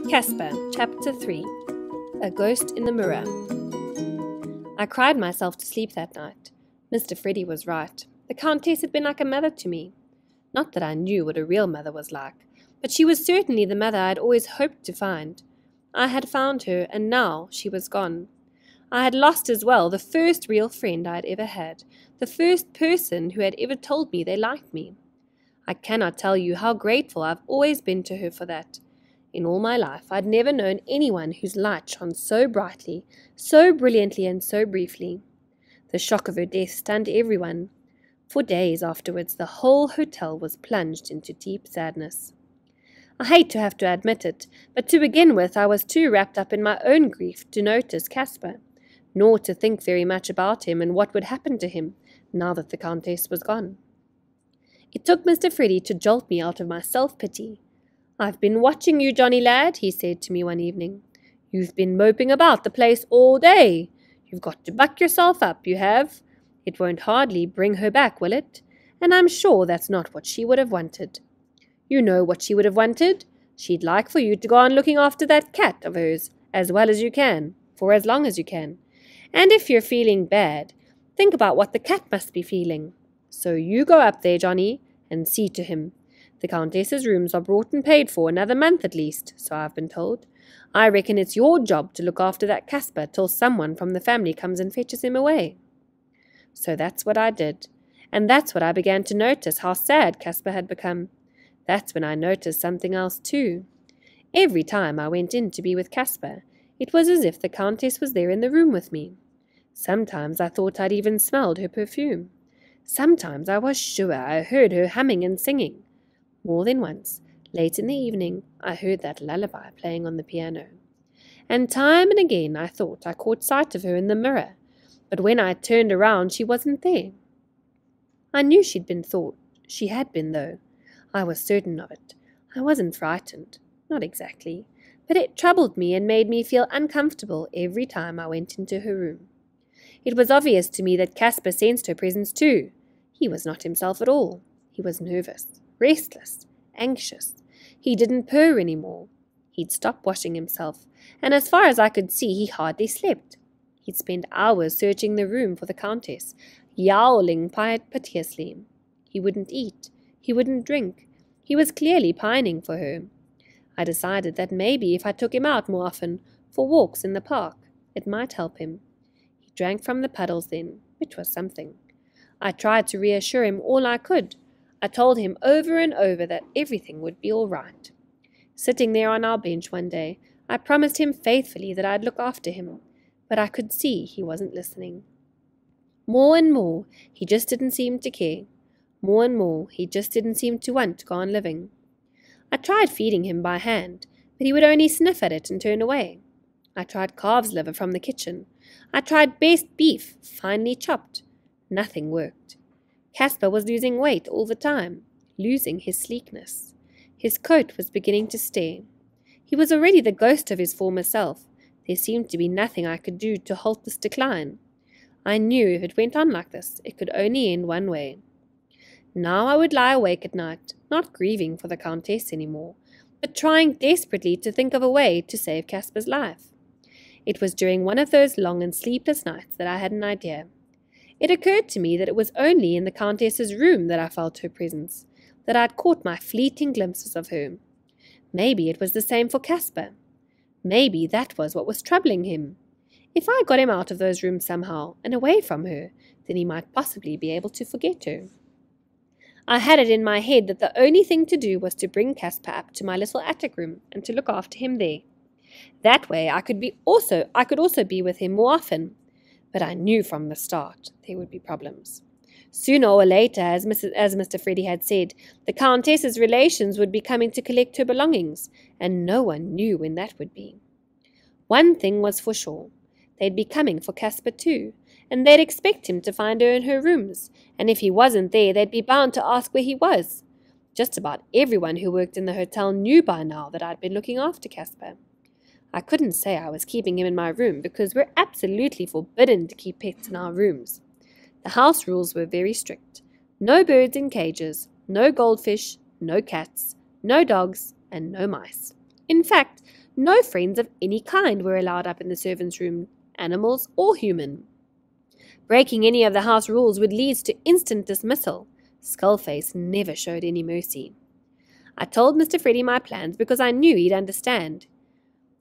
Kaspar, Chapter 3. A Ghost in the Mirror. I cried myself to sleep that night. Mr. Freddy was right. The Countess had been like a mother to me. Not that I knew what a real mother was like, but she was certainly the mother I had always hoped to find. I had found her, and now she was gone. I had lost as well the first real friend I had ever had, the first person who had ever told me they liked me. I cannot tell you how grateful I've always been to her for that. In all my life, I'd never known anyone whose light shone so brightly, so brilliantly, and so briefly. The shock of her death stunned everyone. For days afterwards, the whole hotel was plunged into deep sadness. I hate to have to admit it, but to begin with, I was too wrapped up in my own grief to notice Kaspar, nor to think very much about him and what would happen to him now that the Countess was gone. It took Mr. Freddy to jolt me out of my self-pity. "I've been watching you, Johnny lad," he said to me one evening. "You've been moping about the place all day. You've got to buck yourself up, you have. It won't hardly bring her back, will it? And I'm sure that's not what she would have wanted. You know what she would have wanted? She'd like for you to go on looking after that cat of hers as well as you can, for as long as you can. And if you're feeling bad, think about what the cat must be feeling. So you go up there, Johnny, and see to him. The Countess's rooms are brought and paid for another month at least, so I've been told. I reckon it's your job to look after that Kaspar till someone from the family comes and fetches him away." So that's what I did, and that's what I began to notice, how sad Kaspar had become. That's when I noticed something else too. Every time I went in to be with Kaspar, it was as if the Countess was there in the room with me. Sometimes I thought I'd even smelled her perfume. Sometimes I was sure I heard her humming and singing. More than once, late in the evening, I heard that lullaby playing on the piano. And time and again I thought I caught sight of her in the mirror, but when I turned around she wasn't there. I knew she had been, though. I was certain of it. I wasn't frightened, not exactly, but it troubled me and made me feel uncomfortable every time I went into her room. It was obvious to me that Kaspar sensed her presence too. He was not himself at all. He was nervous, restless, anxious. He didn't purr any more. He'd stopped washing himself, and as far as I could see, he hardly slept. He'd spend hours searching the room for the Countess, yowling piteously. He wouldn't eat. He wouldn't drink. He was clearly pining for her. I decided that maybe if I took him out more often, for walks in the park, it might help him. He drank from the puddles then, which was something. I tried to reassure him all I could. I told him over and over that everything would be all right. Sitting there on our bench one day, I promised him faithfully that I'd look after him, but I could see he wasn't listening. More and more, he just didn't seem to care. More and more, he just didn't seem to want to go on living. I tried feeding him by hand, but he would only sniff at it and turn away. I tried calf's liver from the kitchen. I tried best beef, finely chopped. Nothing worked. Kaspar was losing weight all the time, losing his sleekness. His coat was beginning to stare. He was already the ghost of his former self. There seemed to be nothing I could do to halt this decline. I knew if it went on like this, it could only end one way. Now I would lie awake at night, not grieving for the Countess any more, but trying desperately to think of a way to save Kaspar's life. It was during one of those long and sleepless nights that I had an idea. It occurred to me that it was only in the Countess's room that I felt her presence, that I'd caught my fleeting glimpses of her. Maybe it was the same for Kaspar. Maybe that was what was troubling him. If I got him out of those rooms somehow, and away from her, then he might possibly be able to forget her. I had it in my head that the only thing to do was to bring Kaspar up to my little attic room and to look after him there. That way I could also be with him more often. But I knew from the start there would be problems. Sooner or later, as Mr. Freddy had said, the Countess's relations would be coming to collect her belongings, and no one knew when that would be. One thing was for sure. They'd be coming for Kaspar too, and they'd expect him to find her in her rooms, and if he wasn't there, they'd be bound to ask where he was. Just about everyone who worked in the hotel knew by now that I'd been looking after Kaspar. I couldn't say I was keeping him in my room because we're absolutely forbidden to keep pets in our rooms. The house rules were very strict. No birds in cages, no goldfish, no cats, no dogs, and no mice. In fact, No friends of any kind were allowed up in the servants' room, animals or human. Breaking any of the house rules would lead to instant dismissal. Skullface never showed any mercy. I told Mr. Freddy my plans because I knew he'd understand.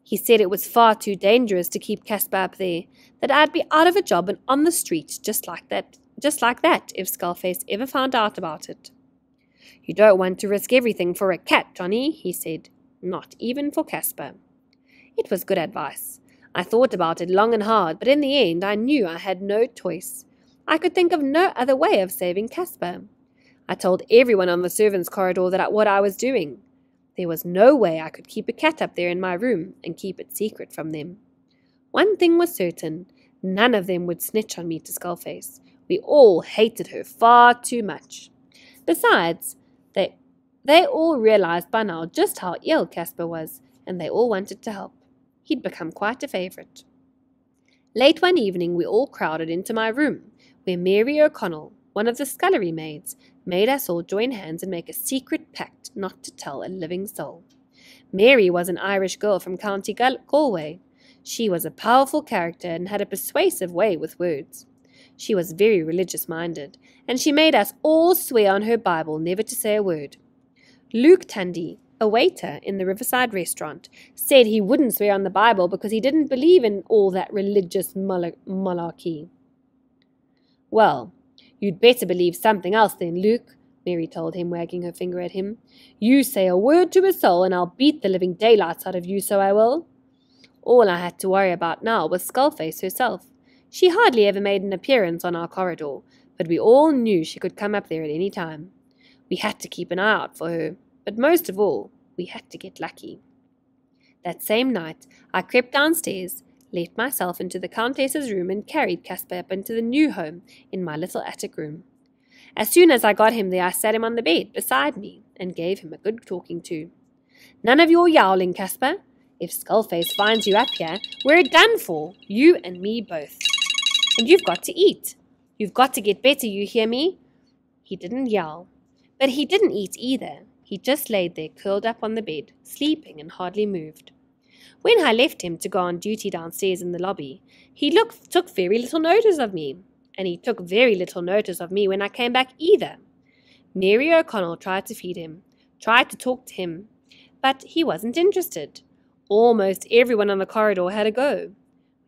He said it was far too dangerous to keep Kaspar up there, that I'd be out of a job and on the street just like that if Skullface ever found out about it. You don't want to risk everything for a cat, Johnny, he said. Not even for Kaspar. It was good advice. I thought about it long and hard, but in the end I knew I had no choice. I could think of no other way of saving Kaspar. I told everyone on the servants' corridor what I was doing. There was no way I could keep a cat up there in my room and keep it secret from them. One thing was certain, none of them would snitch on me to Skullface. We all hated her far too much. Besides, they all realized by now just how ill Kaspar was, and they all wanted to help. He'd become quite a favorite. Late one evening we all crowded into my room, where Mary O'Connell, one of the scullery maids, made us all join hands and make a secret pact not to tell a living soul. Mary was an Irish girl from County Galway. She was a powerful character and had a persuasive way with words. She was very religious-minded, and she made us all swear on her Bible never to say a word. Luke Tundy, a waiter in the Riverside restaurant, said he wouldn't swear on the Bible because he didn't believe in all that religious malarkey. Well, you'd better believe something else then, Luke, Mary told him, wagging her finger at him. You say a word to a soul and I'll beat the living daylights out of you, so I will. All I had to worry about now was Skullface herself. She hardly ever made an appearance on our corridor, but we all knew she could come up there at any time. We had to keep an eye out for her, but most of all, we had to get lucky. That same night, I crept downstairs, let myself into the Countess's room and carried Kaspar up into the new home in my little attic room. As soon as I got him there, I sat him on the bed beside me and gave him a good talking to. None of your yowling, Kaspar. If Skullface finds you up here, we're done for, you and me both. And you've got to eat. You've got to get better, you hear me? He didn't yell, but he didn't eat either. He just laid there curled up on the bed, sleeping and hardly moved. When I left him to go on duty downstairs in the lobby, he took very little notice of me, and he took very little notice of me when I came back either. Mary O'Connell tried to feed him, tried to talk to him, but he wasn't interested. Almost everyone on the corridor had a go.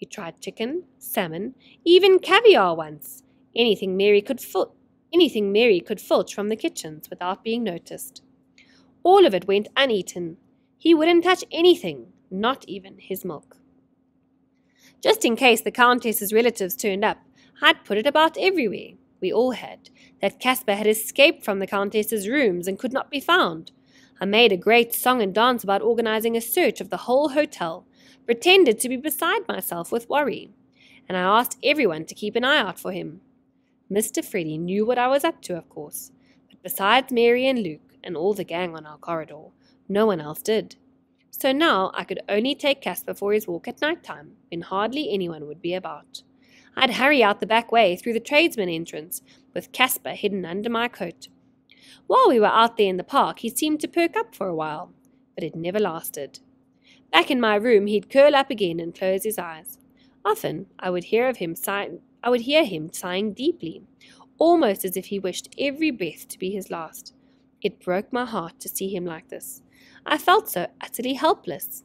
We tried chicken, salmon, even caviar once, anything Mary could filch from the kitchens without being noticed. All of it went uneaten. He wouldn't touch anything, not even his milk. Just in case the Countess's relatives turned up, I'd put it about everywhere. We all had. That Kaspar had escaped from the Countess's rooms and could not be found. I made a great song and dance about organizing a search of the whole hotel, pretended to be beside myself with worry, and I asked everyone to keep an eye out for him. Mr. Freddy knew what I was up to, of course, but besides Mary and Luke and all the gang on our corridor, no one else did. So now I could only take Kaspar for his walk at night time, when hardly anyone would be about. I'd hurry out the back way through the tradesman entrance, with Kaspar hidden under my coat. While we were out there in the park, he seemed to perk up for a while, but it never lasted. Back in my room, he'd curl up again and close his eyes. Often I would hear him sighing deeply, almost as if he wished every breath to be his last. It broke my heart to see him like this. I felt so utterly helpless.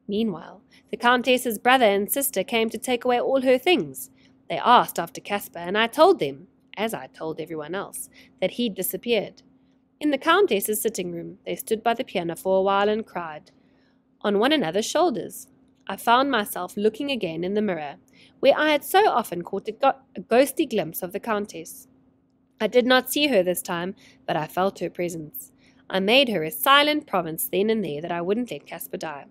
Meanwhile, the Countess's brother and sister came to take away all her things. They asked after Kaspar, and I told them, as I told everyone else, that he'd disappeared. In the Countess's sitting room, they stood by the piano for a while and cried on one another's shoulders. I found myself looking again in the mirror, where I had so often caught a ghostly glimpse of the Countess. I did not see her this time, but I felt her presence. I made her a silent promise then and there that I wouldn't let Kaspar die.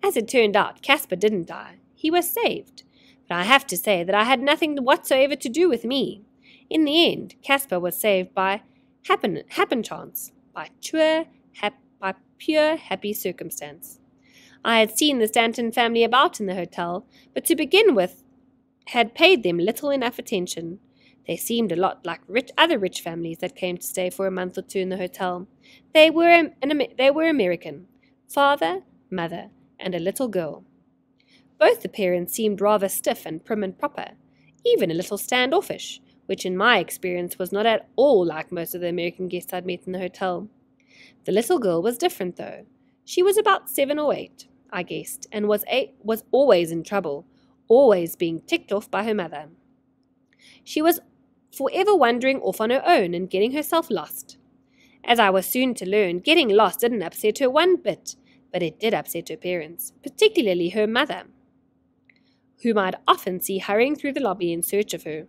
As it turned out, Kaspar didn't die. He was saved. But I have to say that I had nothing whatsoever to do with me. In the end, Kaspar was saved by happen chance, by pure happy circumstance. I had seen the Stanton family about in the hotel, but to begin with had paid them little enough attention. They seemed a lot like other rich families that came to stay for a month or two in the hotel. They were American, father, mother, and a little girl. Both the parents seemed rather stiff and prim and proper, even a little standoffish, which in my experience was not at all like most of the American guests I'd met in the hotel. The little girl was different, though. She was about 7 or 8, I guessed, and was always in trouble, always being ticked off by her mother. She was forever wandering off on her own and getting herself lost. As I was soon to learn, getting lost didn't upset her one bit, but it did upset her parents, particularly her mother, whom I'd often see hurrying through the lobby in search of her.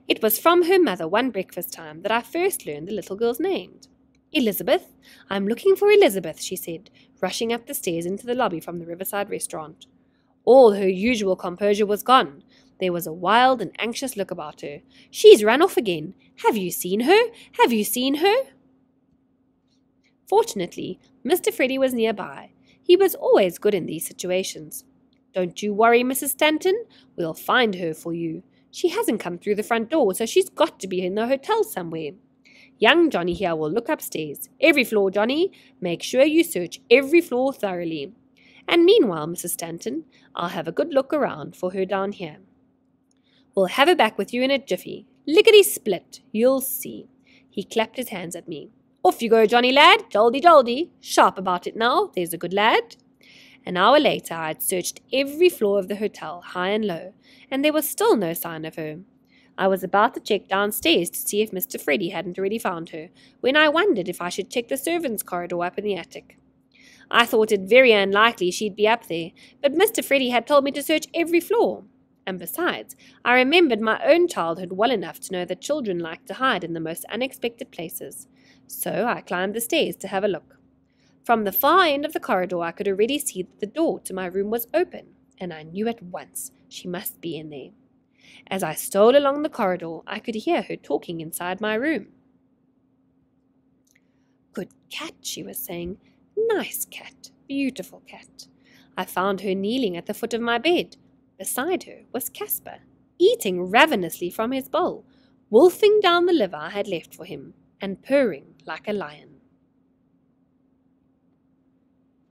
It was from her mother one breakfast time that I first learned the little girl's name. "Elizabeth, I'm looking for Elizabeth," she said, rushing up the stairs into the lobby from the Riverside restaurant. All her usual composure was gone. There was a wild and anxious look about her. "She's run off again. Have you seen her? Have you seen her?" Fortunately, Mr. Freddy was nearby. He was always good in these situations. "Don't you worry, Mrs. Stanton. We'll find her for you. She hasn't come through the front door, so she's got to be in the hotel somewhere. Young Johnny here will look upstairs. Every floor, Johnny. Make sure you search every floor thoroughly. And meanwhile, Mrs. Stanton, I'll have a good look around for her down here. We'll have her back with you in a jiffy. Lickety-split, you'll see." He clapped his hands at me. "Off you go, Johnny lad. Joldy, joldy. Sharp about it now, there's a good lad." An hour later I had searched every floor of the hotel, high and low, and there was still no sign of her. I was about to check downstairs to see if Mr. Freddy hadn't already found her, when I wondered if I should check the servants' corridor up in the attic. I thought it very unlikely she'd be up there, but Mr. Freddy had told me to search every floor. And besides, I remembered my own childhood well enough to know that children like to hide in the most unexpected places. So I climbed the stairs to have a look. From the far end of the corridor I could already see that the door to my room was open, and I knew at once she must be in there. As I stole along the corridor, I could hear her talking inside my room. "Good cat," she was saying. "Nice cat, beautiful cat." I found her kneeling at the foot of my bed. Beside her was Kaspar, eating ravenously from his bowl, wolfing down the liver I had left for him, and purring like a lion.